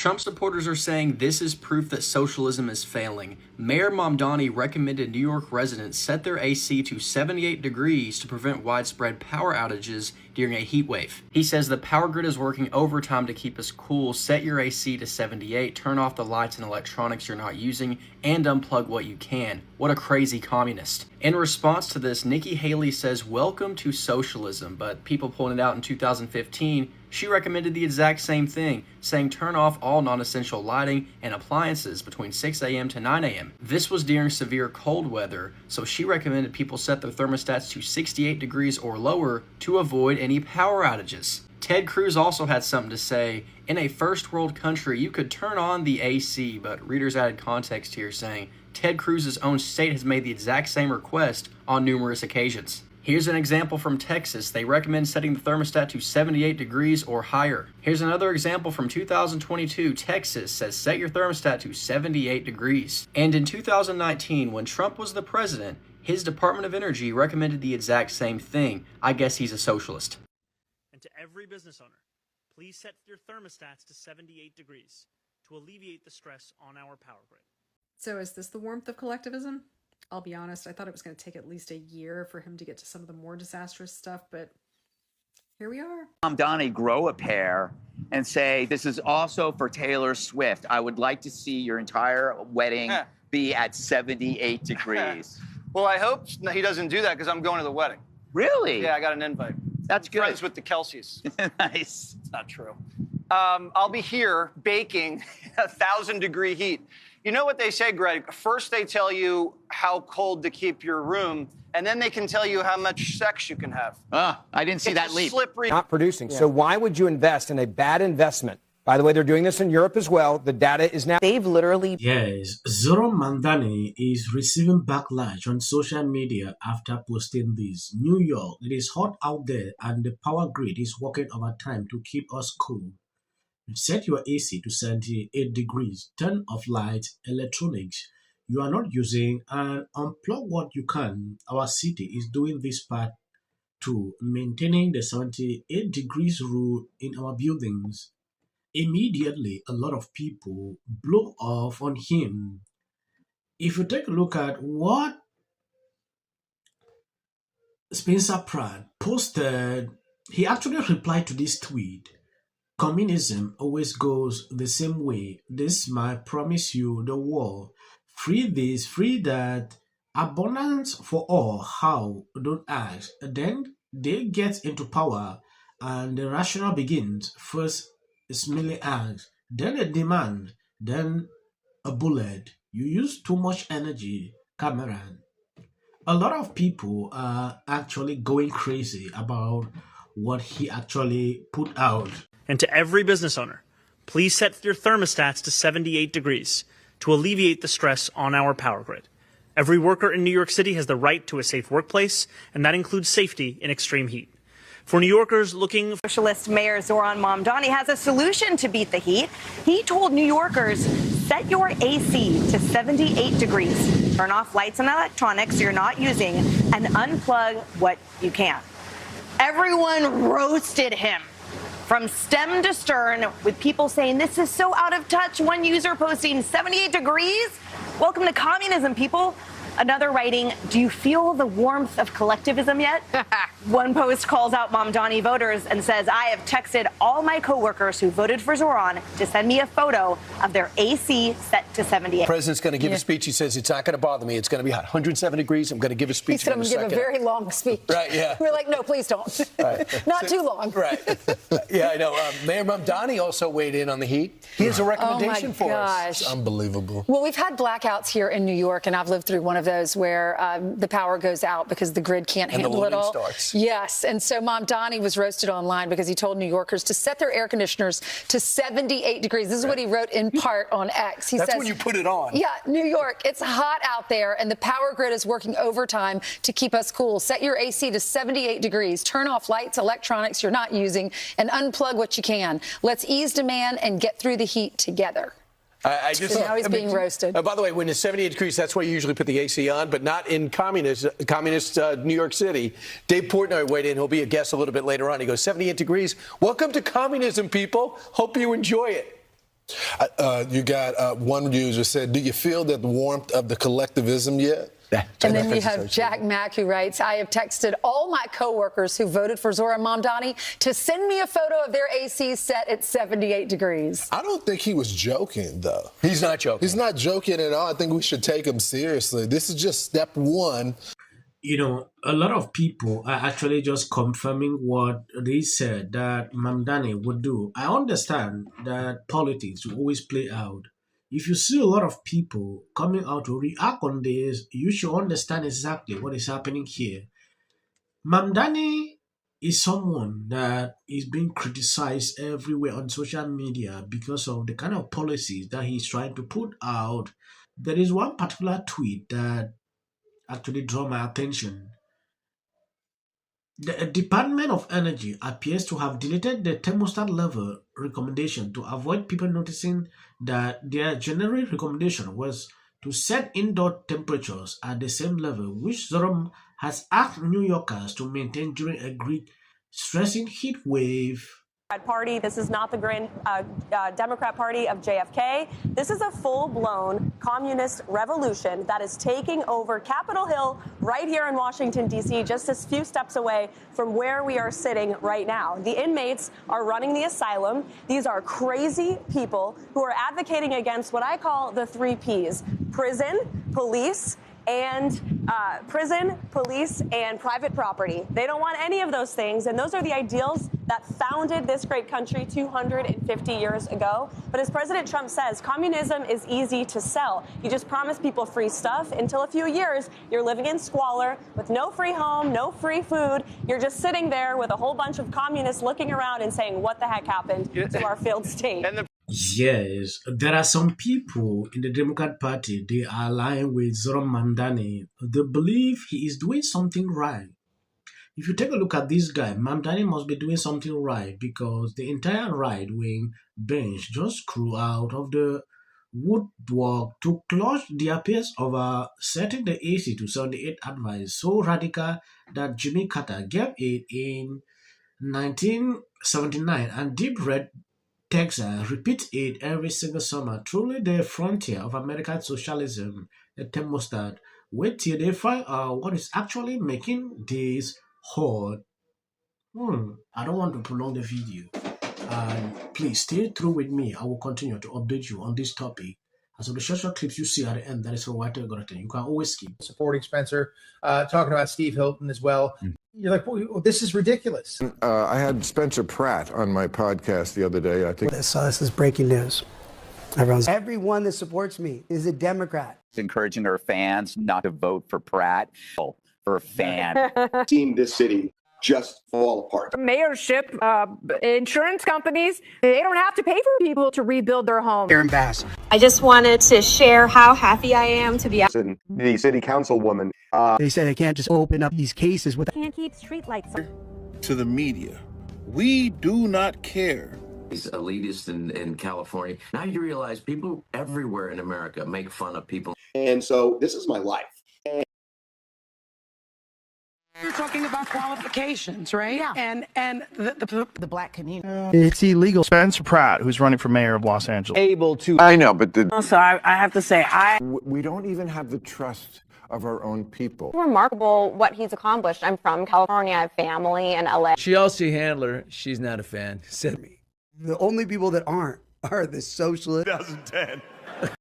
Trump supporters are saying this is proof that socialism is failing. Mayor Mamdani recommended New York residents set their AC to 78 degrees to prevent widespread power outages during a heat wave. He says the power grid is working overtime to keep us cool. Set your AC to 78, turn off the lights and electronics you're not using, and unplug what you can. What a crazy communist. In response to this, Nikki Haley says welcome to socialism, but people pointed out in 2015 she recommended the exact same thing, saying turn off all non-essential lighting and appliances between 6 a.m. to 9 a.m. This was during severe cold weather, so she recommended people set their thermostats to 68 degrees or lower to avoid any power outages. Ted Cruz also had something to say. In a first world country, you could turn on the AC, but readers added context here saying Ted Cruz's own state has made the exact same request on numerous occasions. Here's an example from Texas. They recommend setting the thermostat to 78 degrees or higher. Here's another example from 2022. Texas says set your thermostat to 78 degrees. And in 2019, when Trump was the president, his Department of Energy recommended the exact same thing. I guess he's a socialist. And to every business owner, please set your thermostats to 78 degrees to alleviate the stress on our power grid. So is this the warmth of collectivism? I'll be honest, I thought it was going to take at least a year for him to get to some of the more disastrous stuff, but here we are. Mamdani grow a pair and say, this is also for Taylor Swift. I would like to see your entire wedding be at 78 degrees. Well, I hope he doesn't do that because I'm going to the wedding. Really? Yeah, I got an invite. That's good. Friends with the Kelseys. Nice. It's not true. I'll be here baking 1,000-degree heat. You know what they say, Greg? First they tell you how cold to keep your room, and then they can tell you how much sex you can have. I didn't see that leap. Slippery. Not producing. Yeah. So why would you invest in a bad investment? By the way, they're doing this in Europe as well. The data is now... They've literally... Yes, Zohran Mamdani is receiving backlash on social media after posting this. New York, it is hot out there and the power grid is working overtime to keep us cool. Set your AC to 78 degrees, turn off lights, electronics you are not using, and unplug what you can. Our city is doing this part to maintaining the 78 degrees rule in our buildings. Immediately, a lot of people blew off on him. If you take a look at what Pratt posted, he actually replied to this tweet. Communism always goes the same way. This might promise you the world. Free this, free that. Abundance for all. How? Don't ask. Then they get into power and the rational begins. First, it's merely ask. Then a demand. Then a bullet. You use too much energy, Cameron. A lot of people are actually going crazy about what he actually put out. And to every business owner, please set your thermostats to 78 degrees to alleviate the stress on our power grid. Every worker in New York City has the right to a safe workplace, and that includes safety in extreme heat. For New Yorkers looking... Socialist Mayor Zohran Mamdani has a solution to beat the heat. He told New Yorkers, set your AC to 78 degrees, turn off lights and electronics you're not using, and unplug what you can. Everyone roasted him from stem to stern, with people saying this is so out of touch. One user posting 78 degrees. Welcome to communism, people. Another writing, do you feel the warmth of collectivism yet? One post calls out Mamdani voters and says, I have texted all my coworkers who voted for Zohran to send me a photo of their AC set to 78. The president's going to give a speech. He says, it's not going to bother me. It's going to be hot. 107 degrees. I'm going to give a speech. He's going to give a very long speech. Right, yeah. We're like, no, please don't. Right. Not too long. Right. Yeah, I know. Mayor Mamdani also weighed in on the heat. He has a recommendation for us. It's unbelievable. Well, we've had blackouts here in New York, and I've lived through one of those where the power goes out because the grid can't handle it all. Starts. Yes, and so Mamdani was roasted online because he told New Yorkers to set their air conditioners to 78 degrees. This is what he wrote in part on X. He That's says, when you put it on. Yeah, New York, it's hot out there, and the power grid is working overtime to keep us cool. Set your AC to 78 degrees. Turn off lights, electronics you're not using, and unplug what you can. Let's ease demand and get through the heat together. So now he's being roasted. By the way, when it's 78 degrees, that's why you usually put the AC on, but not in communist New York City. Dave Portnoy weighed in. He'll be a guest a little bit later on. He goes, 78 degrees. Welcome to communism, people. Hope you enjoy it. You got one user said, do you feel that the warmth of the collectivism yet? And then you have Jack Mack who writes, I have texted all my coworkers who voted for Zohran Mamdani to send me a photo of their AC set at 78 degrees. I don't think he was joking, though. He's not joking. He's not joking at all. I think we should take him seriously. This is just step one. You know, a lot of people are actually just confirming what they said that Mamdani would do. I understand that politics will always play out. If you see a lot of people coming out to react on this, you should understand exactly what is happening here. Mamdani is someone that is being criticized everywhere on social media because of the kind of policies that he's trying to put out. There is one particular tweet that actually drew my attention. The Department of Energy appears to have deleted the thermostat level recommendation to avoid people noticing that their generic recommendation was to set indoor temperatures at the same level, which Zohran has asked New Yorkers to maintain during a great stressing heat wave. Party. This is not the Grand Democrat Party of JFK. This is a full-blown communist revolution that is taking over Capitol Hill right here in Washington, D.C., just a few steps away from where we are sitting right now. The inmates are running the asylum. These are crazy people who are advocating against what I call the 3 Ps: prison, police, and private property. They don't want any of those things, and those are the ideals that founded this great country 250 years ago. But as President Trump says, communism is easy to sell. You just promise people free stuff. Until a few years, you're living in squalor with no free home, no free food. You're just sitting there with a whole bunch of communists looking around and saying, what the heck happened to our failed state? Yes, there are some people in the Democrat Party, they are aligned with Zohran Mamdani. They believe he is doing something right. If you take a look at this guy, Mamdani must be doing something right because the entire right-wing bench just grew out of the woodwork to clutch the appeals of setting the AC to 78 advice so radical that Jimmy Carter gave it in 1979 and Deep Red Texas repeats it every single summer. Truly the frontier of American socialism, the thermostat. Wait till they find out what is actually making this hard. I don't want to prolong the video. Please stay through with me. I will continue to update you on this topic. As of the short clips you see at the end, that is for White Gorton. You can always skip. Supporting Spencer, talking about Steve Hilton as well. You're like, well, this is ridiculous. I had Spencer Pratt on my podcast the other day. I think. So this is breaking news. Everyone that supports me is a Democrat. Encouraging her fans not to vote for Pratt. For a fan. Seen this city just fall apart. Mayorship, insurance companies, they don't have to pay for people to rebuild their homes. They're embarrassed. I just wanted to share how happy I am to be the city councilwoman. They said they can't just open up these cases with. Can't keep streetlights on. To the media, we do not care. He's elitist in California. Now you realize people everywhere in America make fun of people. And so this is my life. You're talking about qualifications, right? Yeah. And the black community. It's illegal. Spencer Pratt, who's running for mayor of Los Angeles. Able to. I know, but Also, I have to say, we don't even have the trust of our own people. Remarkable what he's accomplished. I'm from California. I have family in LA. Chelsea Handler, she's not a fan. Said me. The only people that aren't are the socialists. 2010.